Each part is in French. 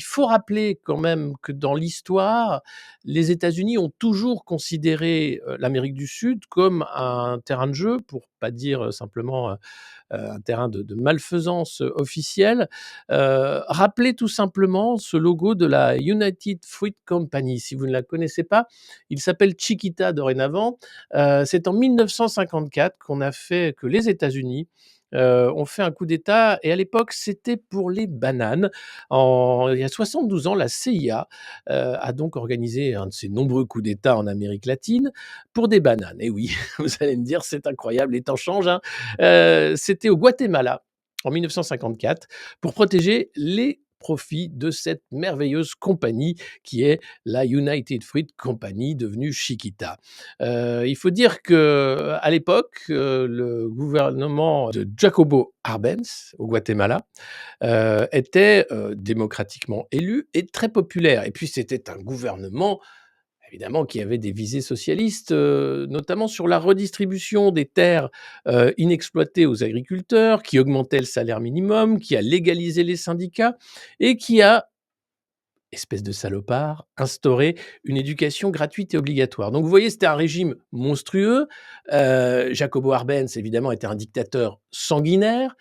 Il faut rappeler quand même que dans l'histoire, les États-Unis ont toujours considéré, l'Amérique du Sud comme un terrain de jeu, pour pas dire, simplement, un terrain de malfaisance, officielle. Rappelez tout simplement ce logo de la United Fruit Company. Si vous ne la connaissez pas, il s'appelle Chiquita dorénavant. C'est en 1954 que les États-Unis, ont fait un coup d'État et à l'époque, c'était pour les bananes. Il y a 72 ans, la CIA, a donc organisé un de ces nombreux coups d'État en Amérique latine pour des bananes. Et oui, vous allez me dire: «C'est incroyable, les temps changent, hein». C'était au Guatemala en 1954 pour protéger les profits de cette merveilleuse compagnie qui est la United Fruit Company, devenue Chiquita. Il faut dire qu'à l'époque, le gouvernement de Jacobo Arbenz au Guatemala, était, démocratiquement élu et très populaire et puis c'était un gouvernement évidemment qui avait des visées socialistes, notamment sur la redistribution des terres, inexploitées aux agriculteurs, qui augmentait le salaire minimum, qui a légalisé les syndicats et qui a, espèce de salopard, instauré une éducation gratuite et obligatoire. Donc vous voyez, c'était un régime monstrueux. Jacobo Arbenz, évidemment, était un dictateur sanguinaire.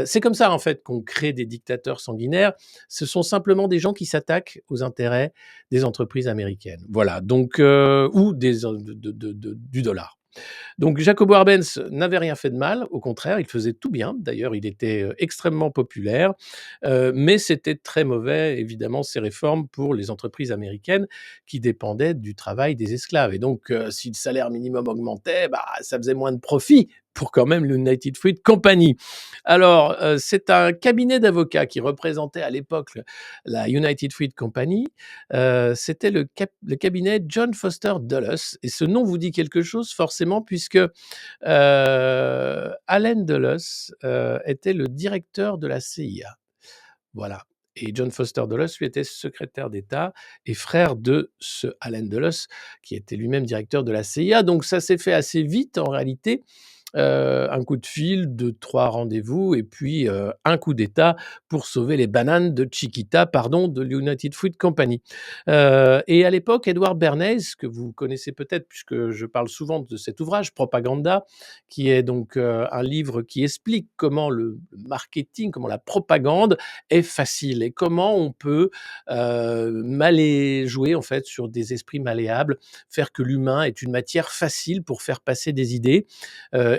C'est comme ça, en fait, qu'on crée des dictateurs sanguinaires. Ce sont simplement des gens qui s'attaquent aux intérêts des entreprises américaines. Voilà, donc ou des du dollar. Donc Jacobo Arbenz n'avait rien fait de mal, au contraire, il faisait tout bien. D'ailleurs, il était, extrêmement populaire, mais c'était très mauvais, évidemment, ces réformes pour les entreprises américaines qui dépendaient du travail des esclaves et donc si le salaire minimum augmentait, bah, ça faisait moins de profit pour quand même l'United Fruit Company. Alors, c'est un cabinet d'avocats qui représentait à l'époque la United Fruit Company, c'était le cabinet John Foster Dulles et ce nom vous dit quelque chose forcément puisque, Allen Dulles, était le directeur de la CIA. Voilà et John Foster Dulles, lui, était secrétaire d'État et frère de ce Allen Dulles, qui était lui-même directeur de la CIA. Donc ça s'est fait assez vite en réalité. Un coup de fil, 2-3 rendez-vous et puis, un coup d'État pour sauver les bananes de Chiquita, pardon, de l'United Fruit Company. Et à l'époque, Edward Bernays, que vous connaissez peut-être puisque je parle souvent de cet ouvrage, Propaganda, qui est donc, un livre qui explique comment le marketing, comment la propagande est facile et comment on peut, jouer en fait sur des esprits malléables, faire que l'humain est une matière facile pour faire passer des idées,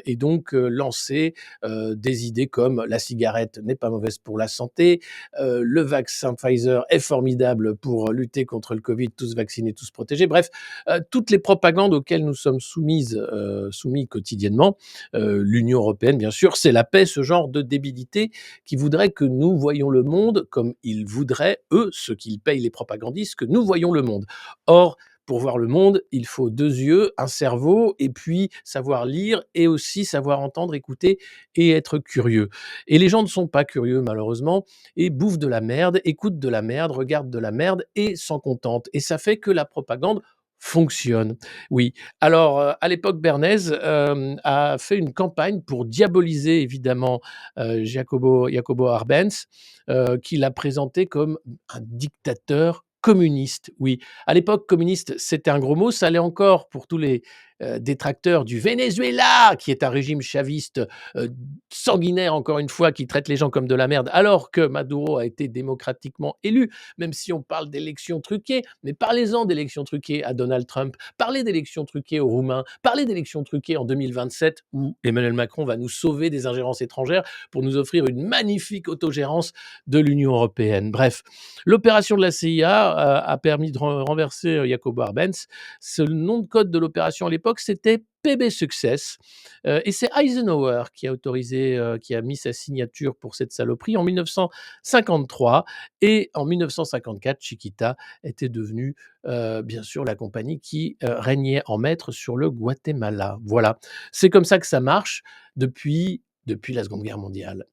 et donc lancer, des idées comme la cigarette n'est pas mauvaise pour la santé, le vaccin Pfizer est formidable pour lutter contre le Covid, tous vaccinés, tous protégés. Bref, toutes les propagandes auxquelles nous sommes soumis quotidiennement, l'Union européenne bien sûr, c'est la paix, ce genre de débilité qui voudrait que nous voyions le monde comme ils voudraient, eux, ceux qui payent les propagandistes, que nous voyions le monde. Or, pour voir le monde, il faut 2 yeux, un cerveau et puis savoir lire et aussi savoir entendre, écouter et être curieux. Et les gens ne sont pas curieux malheureusement et bouffent de la merde, écoutent de la merde, regardent de la merde et s'en contentent. Et ça fait que la propagande fonctionne. Oui. Alors, à l'époque, Bernays, a fait une campagne pour diaboliser évidemment, Jacobo Arbenz, qu'il a présenté comme un dictateur communiste. Oui, à l'époque, communiste, c'était un gros mot, ça l'est encore pour tous les, détracteurs du Venezuela, qui est un régime chaviste, heu, sanguinaire encore une fois, qui traite les gens comme de la merde, alors que Maduro a été démocratiquement élu, même si on parle d'élections truquées. Mais parlez-en d'élections truquées à Donald Trump, parlez d'élections truquées aux Roumains, parlez d'élections truquées en 2027 où Emmanuel Macron va nous sauver des ingérences étrangères pour nous offrir une magnifique autogérance de l'Union européenne. Bref, l'opération de la CIA a permis de renverser Jacobo Arbenz. Ce nom de code de l'opération à l'époque, c'était PB Success. Et c'est Eisenhower qui a autorisé, qui a mis sa signature pour cette saloperie en 1953. Et en 1954, Chiquita était devenue, bien sûr, la compagnie qui régnait en maître sur le Guatemala. Voilà. C'est comme ça que ça marche depuis la Seconde Guerre mondiale.